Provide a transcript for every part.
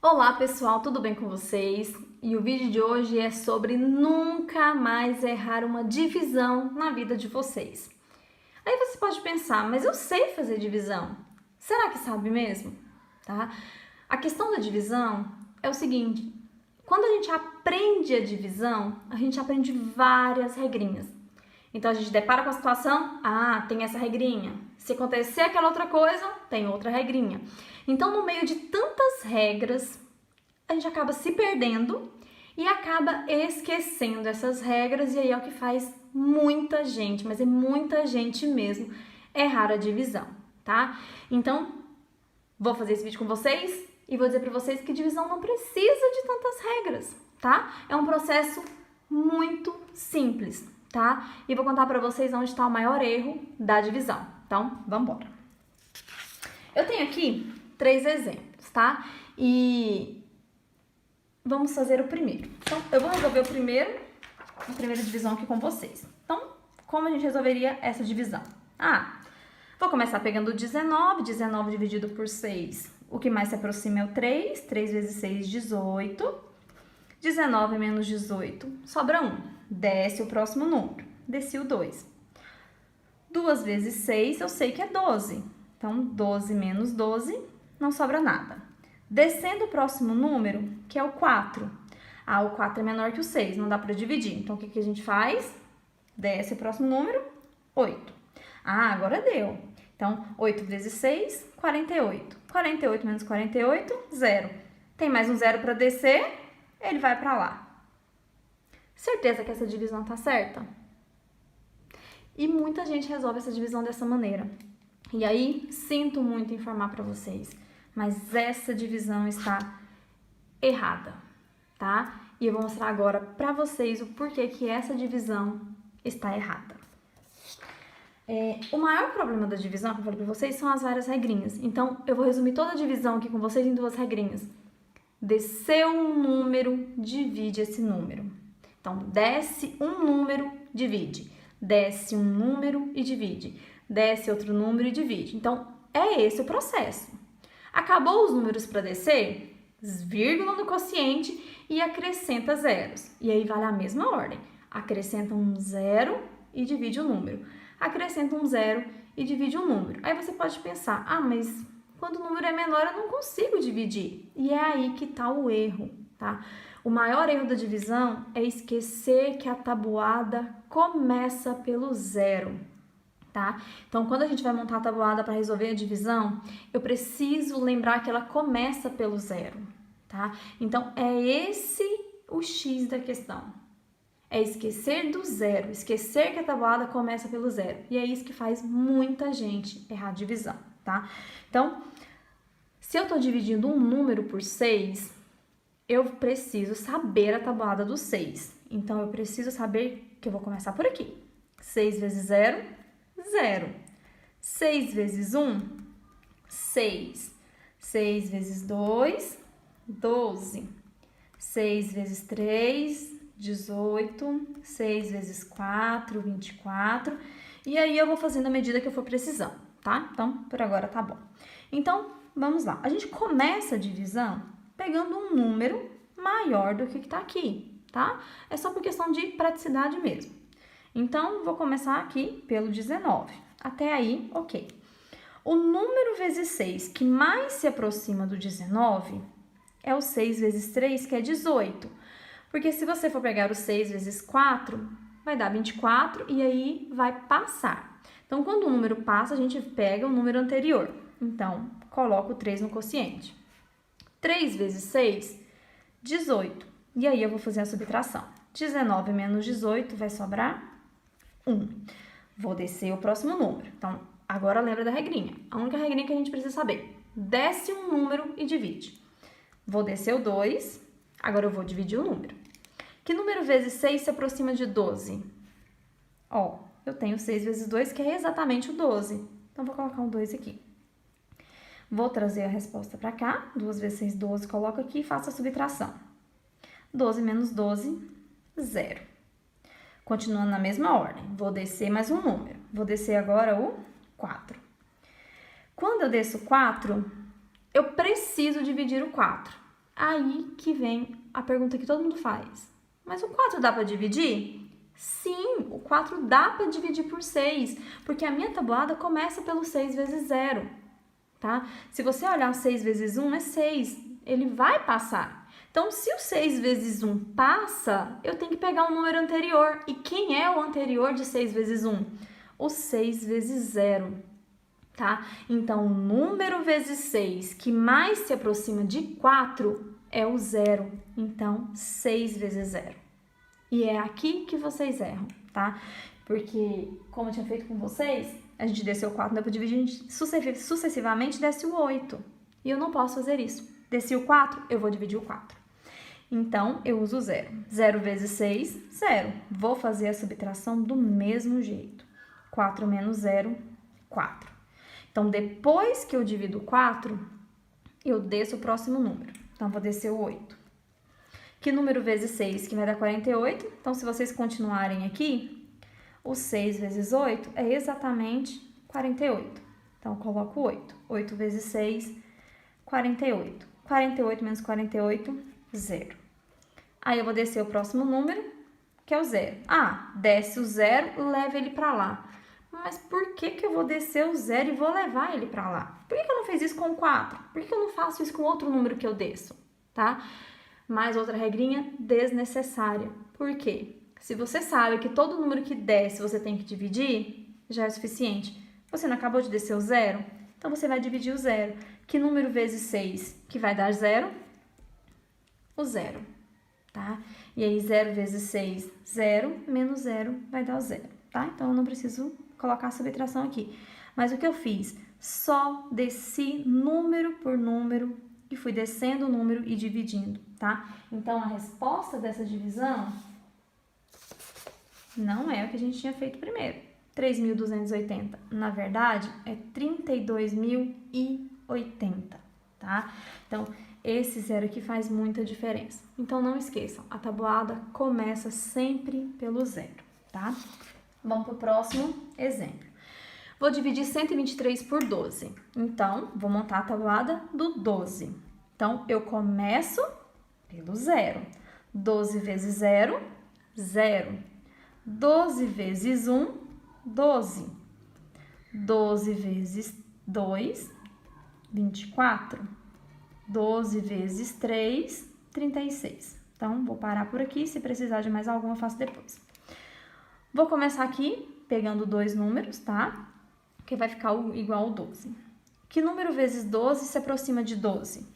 Olá pessoal, tudo bem com vocês? E o vídeo de hoje é sobre nunca mais errar uma divisão na vida de vocês. Aí você pode pensar, mas eu sei fazer divisão. Será que sabe mesmo? Tá? A questão da divisão é o seguinte, quando a gente aprende a divisão, a gente aprende várias regrinhas. Então a gente depara com a situação, tem essa regrinha. Se acontecer aquela outra coisa, tem outra regrinha. Então, no meio de tantas regras, a gente acaba se perdendo e acaba esquecendo essas regras, e aí é o que faz muita gente, mas é muita gente mesmo, errar a divisão, tá? Então, vou fazer esse vídeo com vocês e vou dizer para vocês que divisão não precisa de tantas regras, tá? É um processo muito simples, tá? E vou contar para vocês onde está o maior erro da divisão. Então, vamos embora. Eu tenho aqui 3 exemplos, tá? E vamos fazer o primeiro. Então, eu vou resolver a primeira divisão aqui com vocês. Então, como a gente resolveria essa divisão? Vou começar pegando o 19, 19 dividido por 6. O que mais se aproxima é o 3, 3 vezes 6, 18. 19 menos 18, sobra 1. Desce o próximo número, desci o 2. 2 vezes 6, eu sei que é 12. Então, 12 menos 12, não sobra nada. Descendo o próximo número, que é o 4. O 4 é menor que o 6, não dá para dividir. Então, o que a gente faz? Desce o próximo número, 8. Agora deu. Então, 8 vezes 6, 48. 48 menos 48, 0. Tem mais um 0 para descer, ele vai para lá. Certeza que essa divisão tá certa? E muita gente resolve essa divisão dessa maneira. E aí, sinto muito informar para vocês, mas essa divisão está errada, tá? E eu vou mostrar agora para vocês o porquê que essa divisão está errada. O maior problema da divisão, que eu falei para vocês, são as várias regrinhas. Então, eu vou resumir toda a divisão aqui com vocês em 2 regrinhas. Desceu um número, divide esse número. Então, desce um número, divide. Desce um número e divide. Desce outro número e divide. Então, é esse o processo. Acabou os números para descer, vírgula no quociente e acrescenta zeros. E aí vale a mesma ordem. Acrescenta um zero e divide o número. Acrescenta um zero e divide um número. Aí você pode pensar, mas quando o número é menor eu não consigo dividir. E é aí que está o erro, tá? O maior erro da divisão é esquecer que a tabuada começa pelo zero, tá? Então, quando a gente vai montar a tabuada para resolver a divisão, eu preciso lembrar que ela começa pelo zero, tá? Então, é esse o X da questão. É esquecer do zero, esquecer que a tabuada começa pelo zero. E é isso que faz muita gente errar a divisão, tá? Então, se eu estou dividindo um número por 6, eu preciso saber a tabuada do 6. Então, eu preciso saber que eu vou começar por aqui. 6 vezes 0, 0. 6 vezes 1, 6. 6 vezes 2, 12. 6 vezes 3, 18. 6 vezes 4, 24. E aí, eu vou fazendo à medida que eu for precisando, tá? Então, por agora tá bom. Então, vamos lá. A gente começa a divisão pegando um número maior do que está aqui, tá? É só por questão de praticidade mesmo. Então, vou começar aqui pelo 19. Até aí, ok. O número vezes 6 que mais se aproxima do 19 é o 6 vezes 3, que é 18. Porque se você for pegar o 6 vezes 4, vai dar 24 e aí vai passar. Então, quando o número passa, a gente pega o número anterior. Então, coloco o 3 no quociente. 3 vezes 6, 18. E aí, eu vou fazer a subtração. 19 menos 18 vai sobrar 1. Vou descer o próximo número. Então, agora lembra da regrinha. A única regrinha que a gente precisa saber. Desce um número e divide. Vou descer o 2. Agora, eu vou dividir o número. Que número vezes 6 se aproxima de 12? Eu tenho 6 vezes 2, que é exatamente o 12. Então, vou colocar um 2 aqui. Vou trazer a resposta para cá. 2 vezes 6, 12. Coloco aqui e faço a subtração. 12 menos 12, 0. Continuando na mesma ordem. Vou descer mais um número. Vou descer agora o 4. Quando eu desço 4, eu preciso dividir o 4. Aí que vem a pergunta que todo mundo faz. Mas o 4 dá para dividir? Sim, o 4 dá para dividir por 6, porque a minha tabuada começa pelo 6 vezes 0, tá? Se você olhar 6 vezes 1 é 6, ele vai passar. Então, se o 6 vezes 1 passa, eu tenho que pegar um número anterior. E quem é o anterior de 6 vezes 1? O 6 vezes 0, tá? Então, o número vezes 6 que mais se aproxima de 4 é o 0. Então, 6 vezes 0. E é aqui que vocês erram, tá? Porque, como eu tinha feito com vocês, a gente desceu o 4, depois dividir, a gente sucessivamente desce o 8. E eu não posso fazer isso. Desci o 4, eu vou dividir o 4. Então, eu uso 0. 0 vezes 6, 0. Vou fazer a subtração do mesmo jeito. 4 menos 0, 4. Então, depois que eu divido o 4, eu desço o próximo número. Então, vou descer o 8. Que número vezes 6, que vai dar 48? Então, se vocês continuarem aqui, o 6 vezes 8 é exatamente 48. Então, eu coloco 8. 8 vezes 6, 48. 48 menos 48, 0. Aí, eu vou descer o próximo número, que é o 0. Ah, desce o 0, leva ele para lá. Mas por que eu vou descer o 0 e vou levar ele para lá? Por que eu não fiz isso com o 4? Por que eu não faço isso com outro número que eu desço, tá? Mais outra regrinha desnecessária. Por quê? Se você sabe que todo número que desce você tem que dividir, já é suficiente. Você não acabou de descer o 0? Então, você vai dividir o 0. Que número vezes 6 que vai dar 0? O 0, tá? E aí, 0 vezes 6, 0, menos 0 vai dar o 0, tá? Então, eu não preciso colocar a subtração aqui. Mas o que eu fiz? Só desci número por número e fui descendo o número e dividindo, tá? Então, a resposta dessa divisão não é o que a gente tinha feito primeiro. 3.280. Na verdade, é 32.080, tá? Então, esse 0 aqui faz muita diferença. Então, não esqueçam, a tabuada começa sempre pelo 0, tá? Vamos para o próximo exemplo. Vou dividir 123 por 12. Então, vou montar a tabuada do 12. Então, eu começo pelo 0. 12 vezes 0, 0. 12 vezes 1, 12. 12 vezes 2, 24. 12 vezes 3, 36. Então, vou parar por aqui. Se precisar de mais alguma, eu faço depois. Vou começar aqui pegando dois números, tá? Que vai ficar igual ao 12. Que número vezes 12 se aproxima de 12?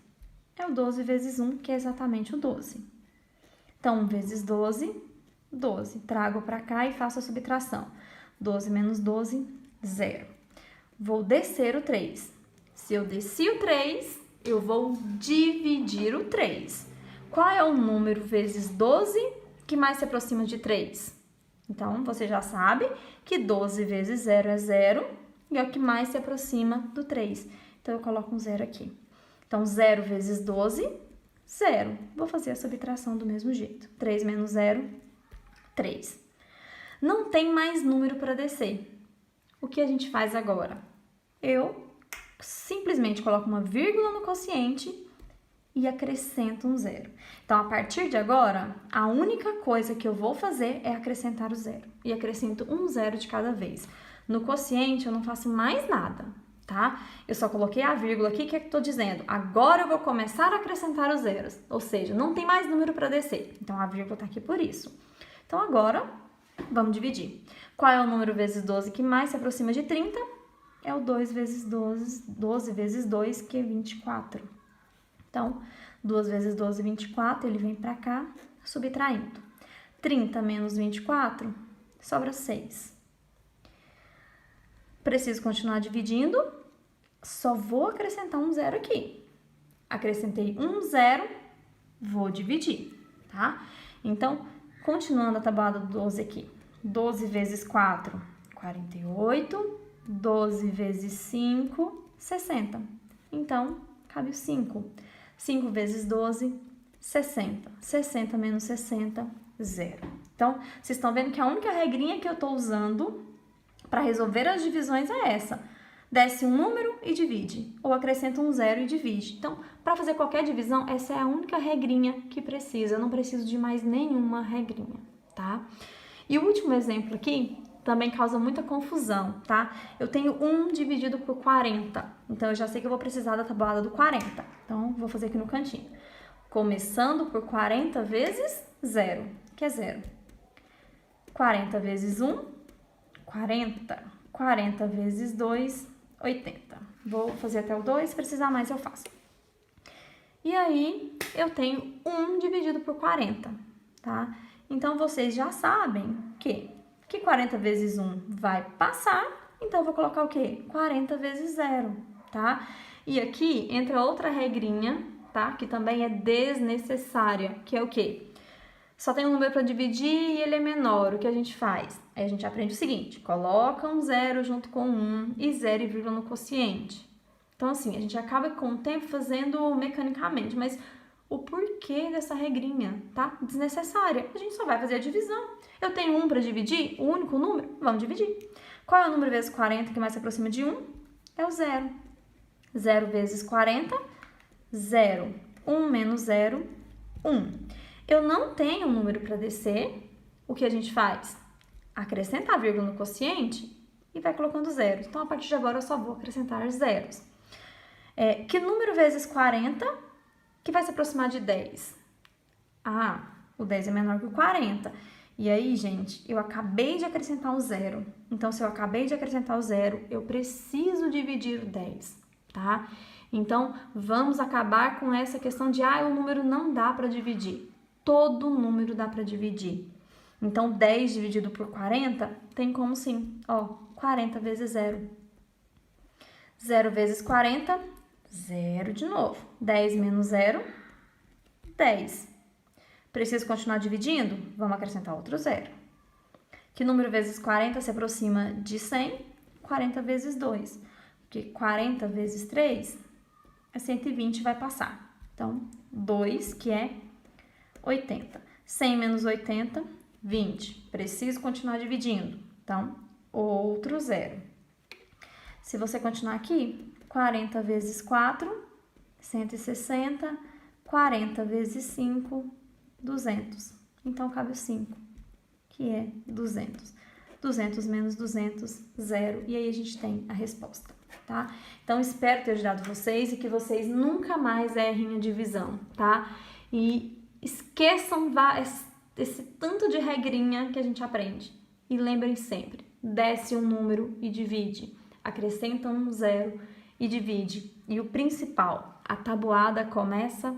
É o 12 vezes 1, que é exatamente o 12. Então, 1 vezes 12, 12. Trago para cá e faço a subtração. 12 menos 12, 0. Vou descer o 3. Se eu desci o 3, eu vou dividir o 3. Qual é o número vezes 12 que mais se aproxima de 3? Então, você já sabe que 12 vezes 0 é 0 e é o que mais se aproxima do 3. Então, eu coloco um 0 aqui. Então, 0 vezes 12, 0. Vou fazer a subtração do mesmo jeito. 3 menos 0, 3. Não tem mais número para descer. O que a gente faz agora? Eu simplesmente coloco uma vírgula no quociente e acrescento um 0. Então, a partir de agora, a única coisa que eu vou fazer é acrescentar o 0. E acrescento um 0 de cada vez. No quociente, eu não faço mais nada, tá? Eu só coloquei a vírgula aqui, que é que eu tô dizendo. Agora eu vou começar a acrescentar os zeros. Ou seja, não tem mais número para descer. Então, a vírgula tá aqui por isso. Então, agora, vamos dividir. Qual é o número vezes 12 que mais se aproxima de 30? É o 2 vezes 12, 12 vezes 2, que é 24. Então, 2 vezes 12, 24, ele vem para cá, subtraindo. 30 menos 24, sobra 6. Preciso continuar dividindo, só vou acrescentar um 0 aqui. Acrescentei um 0, vou dividir, tá? Então, continuando a tabuada do 12 aqui. 12 vezes 4, 48. 12 vezes 5, 60. Então, cabe o 5. 5 vezes 12, 60. 60 menos 60, 0. Então, vocês estão vendo que a única regrinha que eu estou usando para resolver as divisões é essa. Desce um número e divide, ou acrescenta um zero e divide. Então, para fazer qualquer divisão, essa é a única regrinha que precisa, eu não preciso de mais nenhuma regrinha, tá? E o último exemplo aqui também causa muita confusão, tá? Eu tenho 1 dividido por 40, então eu já sei que eu vou precisar da tabuada do 40. Então, vou fazer aqui no cantinho. Começando por 40 vezes 0, que é 0. 40 vezes 1, 40. 40 vezes 2, 80. Vou fazer até o 2, se precisar mais eu faço. E aí, eu tenho 1 dividido por 40, tá? Então, vocês já sabem que 40 vezes 1 vai passar, então eu vou colocar o quê? 40 vezes 0, tá? E aqui entra outra regrinha, tá? Que também é desnecessária, que é o quê? Só tem um número para dividir e ele é menor, o que a gente faz? Aí a gente aprende o seguinte, coloca um zero junto com 1 e 0 e vírgula no quociente. Então, assim, a gente acaba com o tempo fazendo mecanicamente, mas o porquê dessa regrinha, tá? Desnecessária. A gente só vai fazer a divisão. Eu tenho 1 para dividir, o único número, vamos dividir. Qual é o número vezes 40 que mais se aproxima de 1? É o 0. 0 vezes 40, 0. 1 menos 0, 1. Eu não tenho um número para descer, o que a gente faz? Acrescenta a vírgula no quociente e vai colocando zeros. Então, a partir de agora, eu só vou acrescentar zeros. Que número vezes 40 que vai se aproximar de 10? Ah, o 10 é menor que o 40. E aí, gente, eu acabei de acrescentar um zero. Então, se eu acabei de acrescentar o zero, eu preciso dividir o 10, tá? Então, vamos acabar com essa questão de, o número não dá para dividir. Todo número dá para dividir. Então, 10 dividido por 40 tem como sim. 40 vezes 0. 0 vezes 40, 0 de novo. 10 menos 0, 10. Preciso continuar dividindo? Vamos acrescentar outro 0. Que número vezes 40 se aproxima de 100? 40 vezes 2. Porque 40 vezes 3 é 120, vai passar. Então, 2, que é 80. 100 menos 80, 20. Preciso continuar dividindo. Então, outro 0. Se você continuar aqui, 40 vezes 4, 160. 40 vezes 5, 200. Então, cabe o 5, que é 200. 200 menos 200, 0. E aí, a gente tem a resposta, tá? Então, espero ter ajudado vocês e que vocês nunca mais errem a divisão, tá? E esqueçam esse tanto de regrinha que a gente aprende. E lembrem sempre, desce um número e divide. Acrescenta um 0 e divide. E o principal, a tabuada começa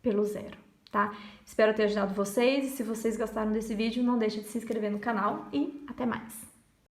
pelo 0, tá? Espero ter ajudado vocês e se vocês gostaram desse vídeo, não deixe de se inscrever no canal e até mais!